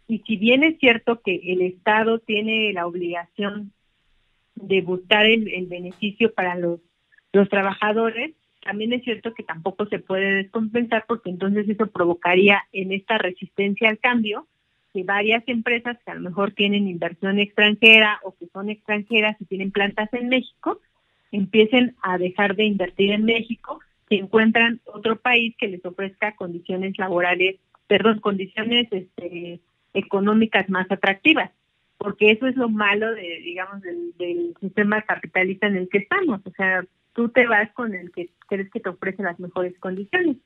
Y si bien es cierto que el Estado tiene la obligación de buscar el beneficio para los trabajadores, también es cierto que tampoco se puede descompensar, porque entonces eso provocaría en esta resistencia al cambio que varias empresas que a lo mejor tienen inversión extranjera o que son extranjeras y tienen plantas en México, empiecen a dejar de invertir en México, si encuentran otro país que les ofrezca condiciones económicas más atractivas, porque eso es lo malo del sistema capitalista en el que estamos. O sea, tú te vas con el que crees que te ofrece las mejores condiciones.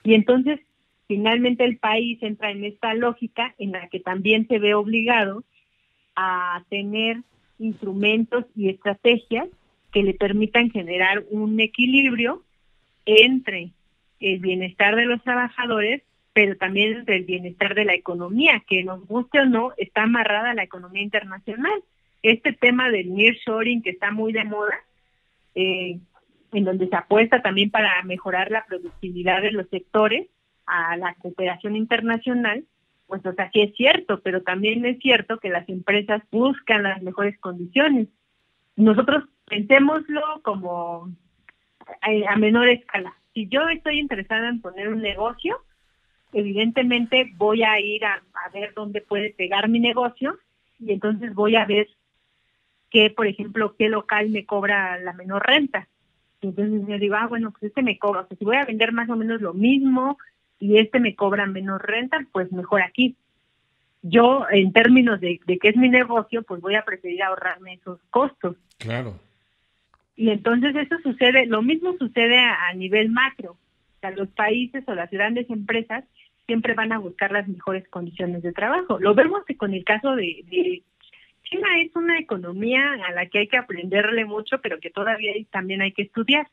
Y entonces, finalmente el país entra en esta lógica en la que también se ve obligado a tener instrumentos y estrategias que le permitan generar un equilibrio entre el bienestar de los trabajadores, pero también entre el bienestar de la economía, que nos guste o no, está amarrada a la economía internacional. Este tema del nearshoring que está muy de moda, en donde se apuesta también para mejorar la productividad de los sectores a la cooperación internacional, pues o sea, sí es cierto, pero también es cierto que las empresas buscan las mejores condiciones. Nosotros pensémoslo como a menor escala. Si yo estoy interesada en poner un negocio, evidentemente voy a ir a ver dónde puede pegar mi negocio y entonces voy a ver por ejemplo, qué local me cobra la menor renta. Y entonces yo digo, bueno, pues me cobra, o sea, si voy a vender más o menos lo mismo y me cobra menos renta, pues mejor aquí. Yo, en términos de que es mi negocio, pues voy a preferir ahorrarme esos costos. Claro. Y entonces eso sucede, lo mismo sucede a nivel macro. O sea, los países o las grandes empresas siempre van a buscar las mejores condiciones de trabajo. Lo vemos que con el caso de China es una economía a la que hay que aprenderle mucho, pero que todavía también hay que estudiar.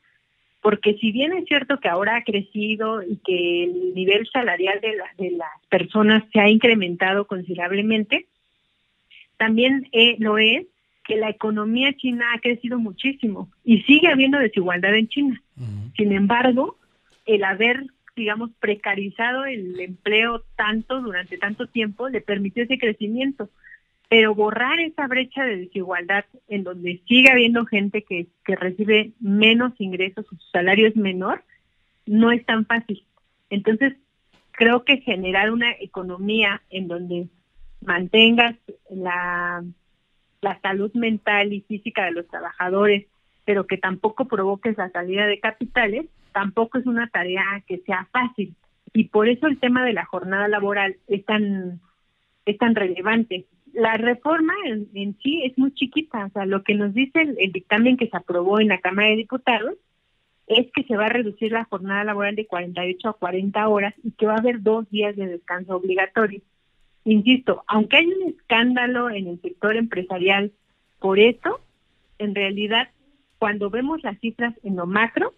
Porque si bien es cierto que ahora ha crecido y que el nivel salarial de las personas se ha incrementado considerablemente, también lo es que la economía china ha crecido muchísimo y sigue habiendo desigualdad en China. Uh-huh. Sin embargo, el haber, digamos, precarizado el empleo tanto durante tanto tiempo le permitió ese crecimiento. Pero borrar esa brecha de desigualdad en donde sigue habiendo gente que recibe menos ingresos, su salario es menor, no es tan fácil. Entonces, creo que generar una economía en donde mantengas la salud mental y física de los trabajadores, pero que tampoco provoques la salida de capitales, tampoco es una tarea que sea fácil. Y por eso el tema de la jornada laboral es tan relevante. La reforma en sí es muy chiquita, o sea, lo que nos dice el dictamen que se aprobó en la Cámara de Diputados es que se va a reducir la jornada laboral de 48 a 40 horas y que va a haber 2 días de descanso obligatorio. Insisto, aunque hay un escándalo en el sector empresarial por eso, en realidad, cuando vemos las cifras en lo macro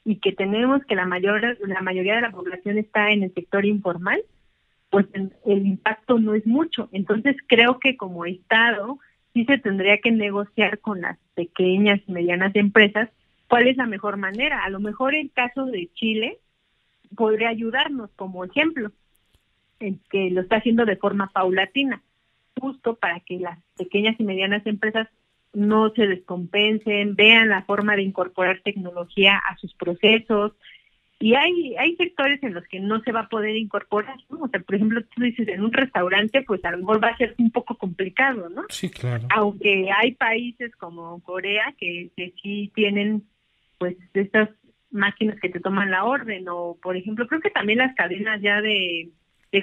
y que tenemos que la mayoría de la población está en el sector informal, pues el impacto no es mucho. Entonces creo que como Estado sí se tendría que negociar con las pequeñas y medianas empresas cuál es la mejor manera. A lo mejor el caso de Chile podría ayudarnos como ejemplo, en que lo está haciendo de forma paulatina, justo para que las pequeñas y medianas empresas no se descompensen, vean la forma de incorporar tecnología a sus procesos. Y hay sectores en los que no se va a poder incorporar, ¿no? O sea, por ejemplo, tú dices, en un restaurante, pues a lo mejor va a ser un poco complicado, ¿no? Sí, claro. Aunque hay países como Corea que sí tienen, pues, estas máquinas que te toman la orden, o, por ejemplo, creo que también las cadenas ya de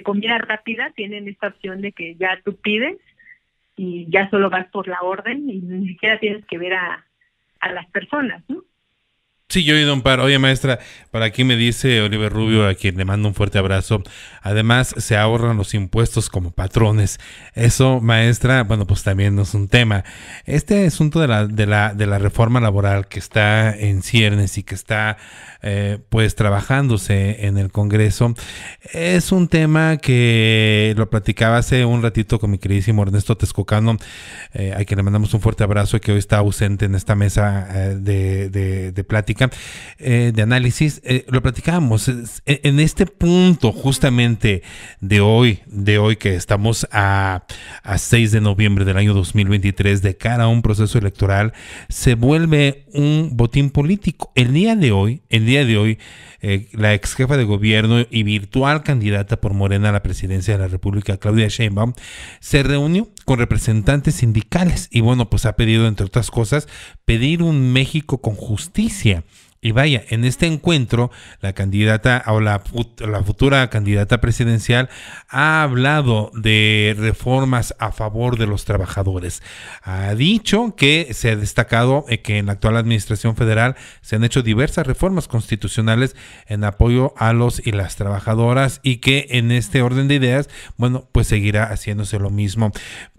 comida rápida tienen esta opción de que ya tú pides y ya solo vas por la orden y ni siquiera tienes que ver a las personas, ¿no? Sí, yo he oído un par. Oye, maestra, por aquí me dice Oliver Rubio, a quien le mando un fuerte abrazo. Además, se ahorran los impuestos como patrones. Eso, maestra, bueno, pues también es un tema. Este asunto de la reforma laboral que está en ciernes y que está, pues, trabajándose en el Congreso, es un tema que lo platicaba hace un ratito con mi queridísimo Ernesto Texcocano, a quien le mandamos un fuerte abrazo y que hoy está ausente en esta mesa de plática. De análisis, lo platicábamos en este punto justamente de hoy que estamos a 6 de noviembre del año 2023, de cara a un proceso electoral, se vuelve un botín político. El día de hoy, la ex jefa de gobierno y virtual candidata por Morena a la presidencia de la República, Claudia Sheinbaum, se reunió con representantes sindicales y bueno, pues ha pedido, entre otras cosas, pedir un México con justicia. Y vaya, en este encuentro, la candidata o la futura candidata presidencial ha hablado de reformas a favor de los trabajadores. Ha dicho que se ha destacado que en la actual administración federal se han hecho diversas reformas constitucionales en apoyo a los y las trabajadoras y que en este orden de ideas, bueno, pues seguirá haciéndose lo mismo.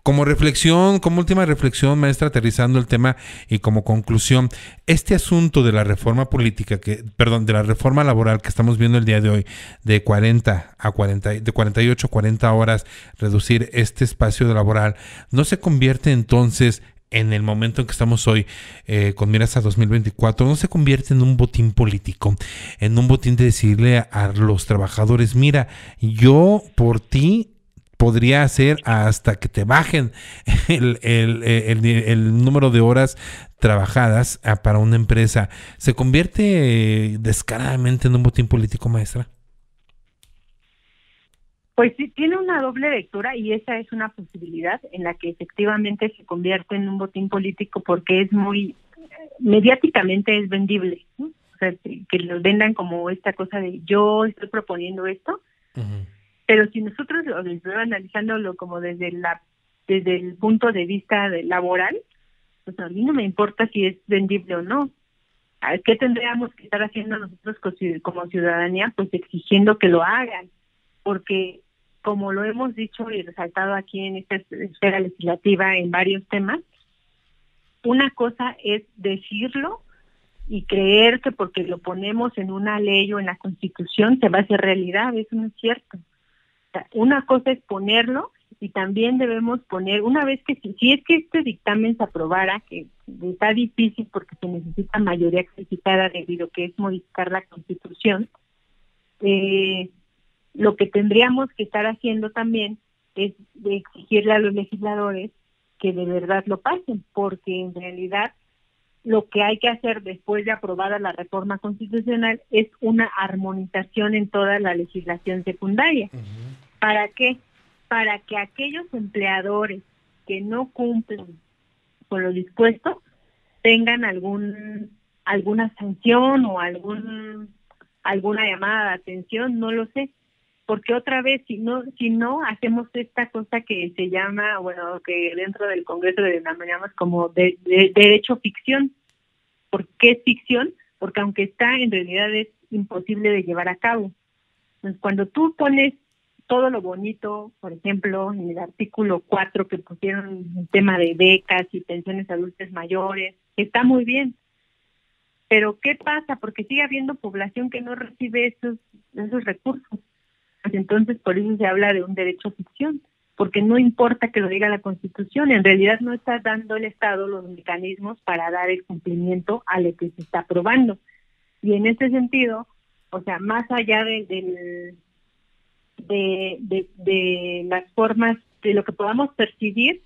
Como reflexión, como última reflexión, maestra, aterrizando el tema y como conclusión, este asunto de la reforma política, de la reforma laboral que estamos viendo el día de hoy, de 48 a 40 horas, reducir este espacio laboral, ¿no se convierte entonces, en el momento en que estamos hoy, con miras a 2024, no se convierte en un botín político, en un botín de decirle a los trabajadores, mira, yo por ti podría hacer hasta que te bajen el número de horas trabajadas para una empresa? ¿Se convierte descaradamente en un botín político, maestra? Pues sí, tiene una doble lectura y esa es una posibilidad en la que efectivamente se convierte en un botín político porque es muy, mediáticamente es vendible, ¿no? O sea, que lo vendan como esta cosa de yo estoy proponiendo esto. Uh-huh. Pero si nosotros lo estamos analizándolo como desde el punto de vista laboral, pues a mí no me importa si es vendible o no. ¿Qué tendríamos que estar haciendo nosotros como ciudadanía? Pues exigiendo que lo hagan, porque como lo hemos dicho y resaltado aquí en esta esfera legislativa en varios temas, una cosa es decirlo y creer que porque lo ponemos en una ley o en la Constitución se va a hacer realidad. Eso no es cierto. Una cosa es ponerlo y también debemos poner, una vez que si es que este dictamen se aprobara, que está difícil porque se necesita mayoría calificada debido a que es modificar la Constitución, lo que tendríamos que estar haciendo también es de exigirle a los legisladores que de verdad lo pasen, porque en realidad lo que hay que hacer después de aprobada la reforma constitucional es una armonización en toda la legislación secundaria. Uh-huh. ¿Para qué? Para que aquellos empleadores que no cumplen con lo dispuesto tengan alguna sanción o alguna llamada de atención, no lo sé. Porque otra vez, si no hacemos esta cosa que se llama, bueno, que dentro del Congreso denominamos como de derecho ficción. ¿Por qué es ficción? Porque aunque está, en realidad es imposible de llevar a cabo. Entonces, cuando tú pones todo lo bonito, por ejemplo, en el artículo 4 que pusieron el tema de becas y pensiones a adultos mayores, está muy bien. Pero ¿qué pasa? Porque sigue habiendo población que no recibe esos recursos. Entonces, por eso se habla de un derecho ficción, porque no importa que lo diga la Constitución, en realidad no está dando el Estado los mecanismos para dar el cumplimiento a lo que se está aprobando. Y en este sentido, o sea, más allá de las formas, de lo que podamos percibir,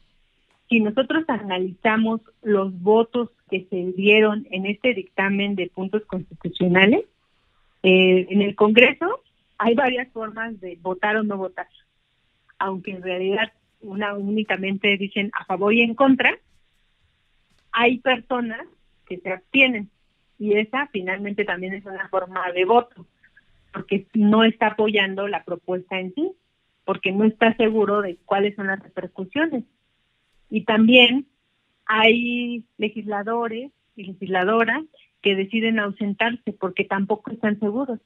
si nosotros analizamos los votos que se dieron en este dictamen de puntos constitucionales, en el Congreso hay varias formas de votar o no votar, aunque en realidad únicamente dicen a favor y en contra. Hay personas que se abstienen y esa finalmente también es una forma de voto, porque no está apoyando la propuesta en sí, porque no está seguro de cuáles son las repercusiones. Y también hay legisladores y legisladoras que deciden ausentarse porque tampoco están seguros.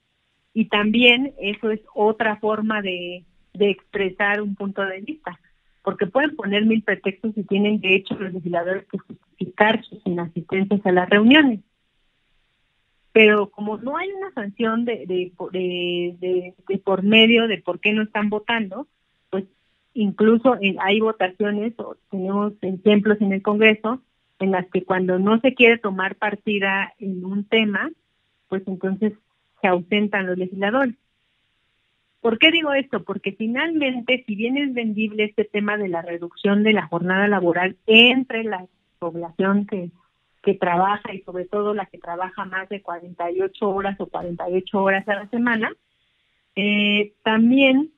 Y también eso es otra forma de expresar un punto de vista, porque pueden poner 1000 pretextos y tienen de hecho los legisladores que justificar sus inasistencias a las reuniones. Pero como no hay una sanción de por medio de por qué no están votando, pues incluso hay votaciones, o tenemos ejemplos en el Congreso, en las que cuando no se quiere tomar partida en un tema, pues entonces se ausentan los legisladores. ¿Por qué digo esto? Porque finalmente, si bien es vendible este tema de la reducción de la jornada laboral entre la población que trabaja y sobre todo la que trabaja más de 48 horas o 48 horas a la semana, también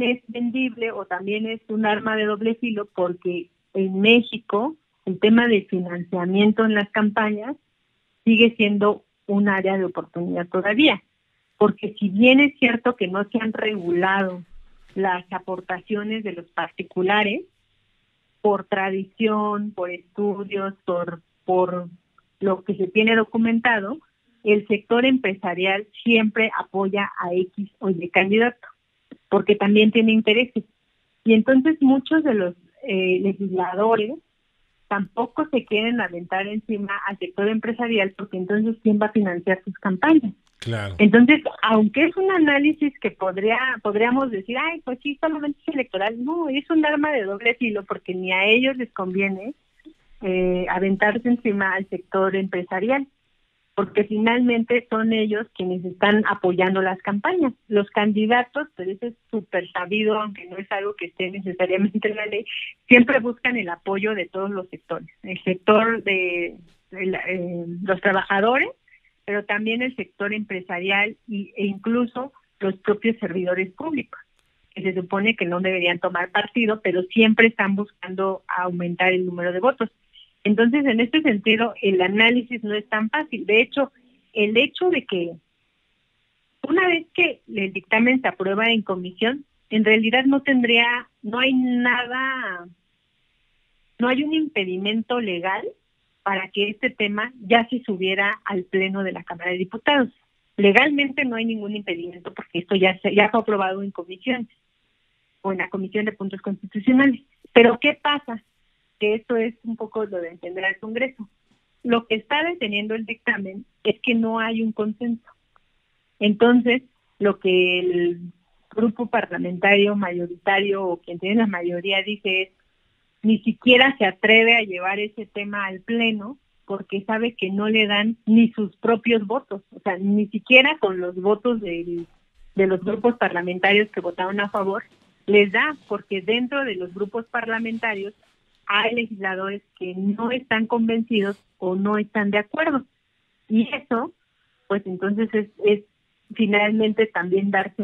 es vendible o también es un arma de doble filo, porque en México el tema del financiamiento en las campañas sigue siendo un área de oportunidad todavía, porque si bien es cierto que no se han regulado las aportaciones de los particulares, por tradición, por estudios, por lo que se tiene documentado, el sector empresarial siempre apoya a X o Y candidato, porque también tiene intereses. Y entonces muchos de los legisladores tampoco se quieren aventar encima al sector empresarial, porque entonces ¿quién va a financiar sus campañas? Claro. Entonces, aunque es un análisis que podríamos decir, ay, pues sí, solamente es electoral, no, es un arma de doble filo, porque ni a ellos les conviene aventarse encima al sector empresarial, porque finalmente son ellos quienes están apoyando las campañas. Los candidatos, pues eso es súper sabido, aunque no es algo que esté necesariamente en la ley, siempre buscan el apoyo de todos los sectores, el sector de los trabajadores, pero también el sector empresarial e incluso los propios servidores públicos, que se supone que no deberían tomar partido, pero siempre están buscando aumentar el número de votos. Entonces, en este sentido, el análisis no es tan fácil. De hecho, el hecho de que una vez que el dictamen se aprueba en comisión, en realidad no hay un impedimento legal para que este tema ya se subiera al Pleno de la Cámara de Diputados. Legalmente no hay ningún impedimento porque esto ya fue aprobado en comisión o en la Comisión de Puntos Constitucionales. Pero ¿qué pasa? Que esto es un poco lo de entender al Congreso. Lo que está deteniendo el dictamen es que no hay un consenso. Entonces, lo que el grupo parlamentario mayoritario o quien tiene la mayoría dice es, ni siquiera se atreve a llevar ese tema al Pleno porque sabe que no le dan ni sus propios votos, o sea, ni siquiera con los votos de los grupos parlamentarios que votaron a favor, les da, porque dentro de los grupos parlamentarios hay legisladores que no están convencidos o no están de acuerdo. Y eso, pues entonces es finalmente también darse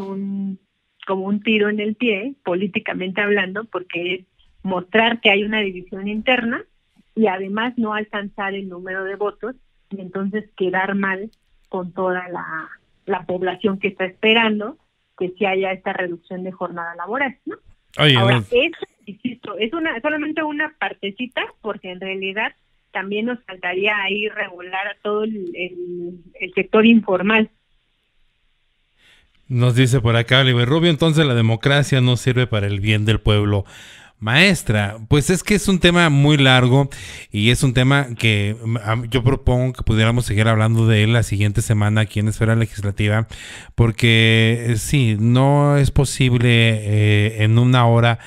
como un tiro en el pie, políticamente hablando, porque es mostrar que hay una división interna y además no alcanzar el número de votos y entonces quedar mal con toda la población que está esperando que sí haya esta reducción de jornada laboral, ¿no? Oye, ahora, eso, insisto, es solamente una partecita, porque en realidad también nos faltaría ahí regular a todo el sector informal. Nos dice por acá Oliver Rubio, entonces la democracia no sirve para el bien del pueblo. Maestra, pues es que es un tema muy largo y es un tema que yo propongo que pudiéramos seguir hablando de él la siguiente semana aquí en Esfera Legislativa, porque sí, no es posible en una hora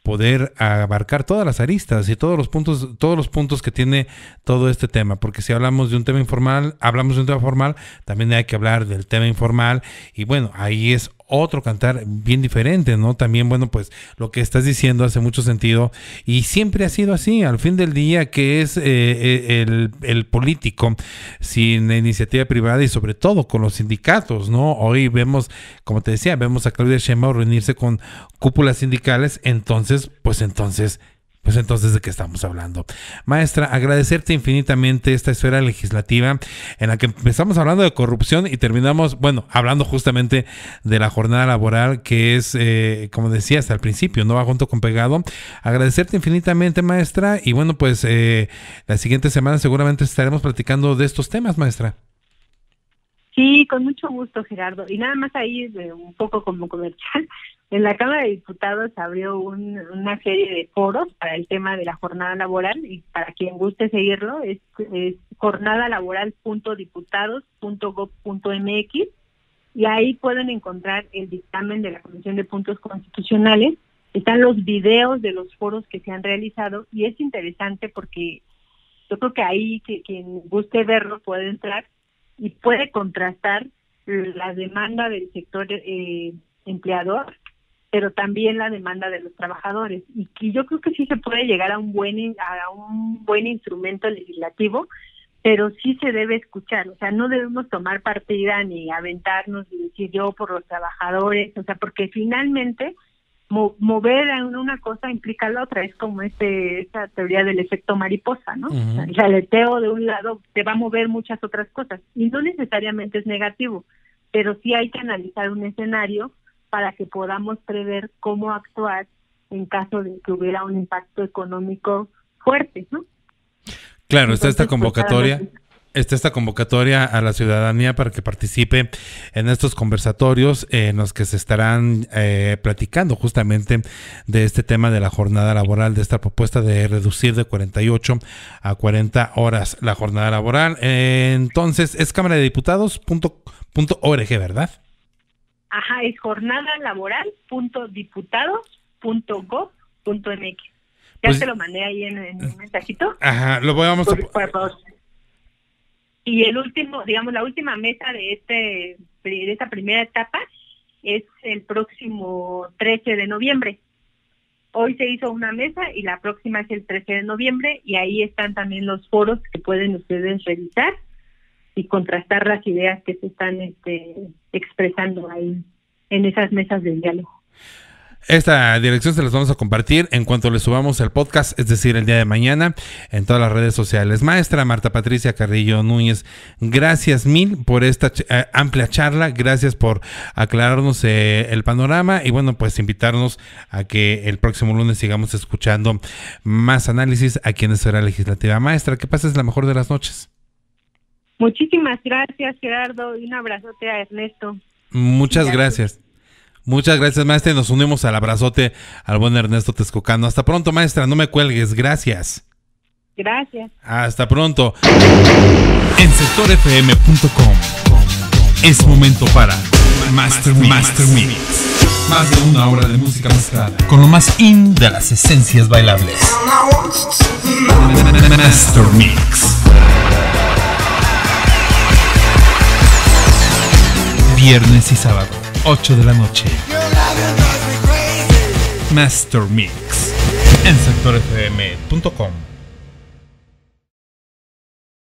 poder abarcar todas las aristas y todos los puntos que tiene todo este tema, porque si hablamos de un tema informal, hablamos de un tema formal, también hay que hablar del tema informal y bueno, ahí es otro cantar bien diferente, ¿no? También, bueno, pues lo que estás diciendo hace mucho sentido y siempre ha sido así, al fin del día, que es el político sin la iniciativa privada y sobre todo con los sindicatos, ¿no? Hoy vemos, como te decía, vemos a Claudia Sheinbaum reunirse con cúpulas sindicales, entonces, ¿de qué estamos hablando? Maestra, agradecerte infinitamente esta esfera legislativa en la que empezamos hablando de corrupción y terminamos, bueno, hablando justamente de la jornada laboral que es, como decías al principio, no va junto con pegado. Agradecerte infinitamente, maestra, y bueno, pues la siguiente semana seguramente estaremos platicando de estos temas, maestra. Sí, con mucho gusto, Gerardo. Y nada más ahí, un poco como comercial, en la Cámara de Diputados abrió una serie de foros para el tema de la jornada laboral y para quien guste seguirlo es jornadalaboral.diputados.gov.mx y ahí pueden encontrar el dictamen de la Comisión de Puntos Constitucionales. Están los videos de los foros que se han realizado y es interesante porque yo creo que ahí quien guste verlo puede entrar y puede contrastar la demanda del sector empleador, pero también la demanda de los trabajadores. Y yo creo que sí se puede llegar a un buen instrumento legislativo, pero sí se debe escuchar. O sea, no debemos tomar partida ni aventarnos y decir yo por los trabajadores, o sea, porque finalmente mover en una cosa implica la otra, es como esa teoría del efecto mariposa, ¿no? Uh-huh. El aleteo de un lado te va a mover muchas otras cosas y no necesariamente es negativo, pero sí hay que analizar un escenario para que podamos prever cómo actuar en caso de que hubiera un impacto económico fuerte, ¿no? Claro, Entonces, está esta convocatoria a la ciudadanía para que participe en estos conversatorios en los que se estarán platicando justamente de este tema de la jornada laboral, de esta propuesta de reducir de 48 a 40 horas la jornada laboral. Entonces, es cámaradediputados.org, ¿verdad? Ajá, es jornadalaboral.diputados.gov.mx. Ya Pues, te lo mandé ahí en un mensajito. Ajá, vamos a... Y el último, digamos, la última mesa de esta primera etapa es el próximo 13 de noviembre. Hoy se hizo una mesa y la próxima es el 13 de noviembre y ahí están también los foros que pueden ustedes revisar y contrastar las ideas que se están expresando ahí en esas mesas de diálogo. Esta dirección se las vamos a compartir en cuanto le subamos el podcast, es decir, el día de mañana, en todas las redes sociales. Maestra Marta Patricia Carrillo Núñez, gracias mil por esta amplia charla, gracias por aclararnos el panorama y bueno, pues invitarnos a que el próximo lunes sigamos escuchando más análisis aquí en Esfera Legislativa. Maestra, que pases la mejor de las noches. Muchísimas gracias, Gerardo, y un abrazote a Ernesto. Muchas gracias. Muchas gracias, maestra, y nos unimos al abrazote al buen Ernesto Texcocano. Hasta pronto, maestra, no me cuelgues, gracias. Gracias. Hasta pronto. En sectorfm.com es momento para Master Mix. Más de una hora de música mezclada con lo más in de las esencias bailables. Master Mix. Viernes y sábado, 8 de la noche. Master Mix en sectorfm.com.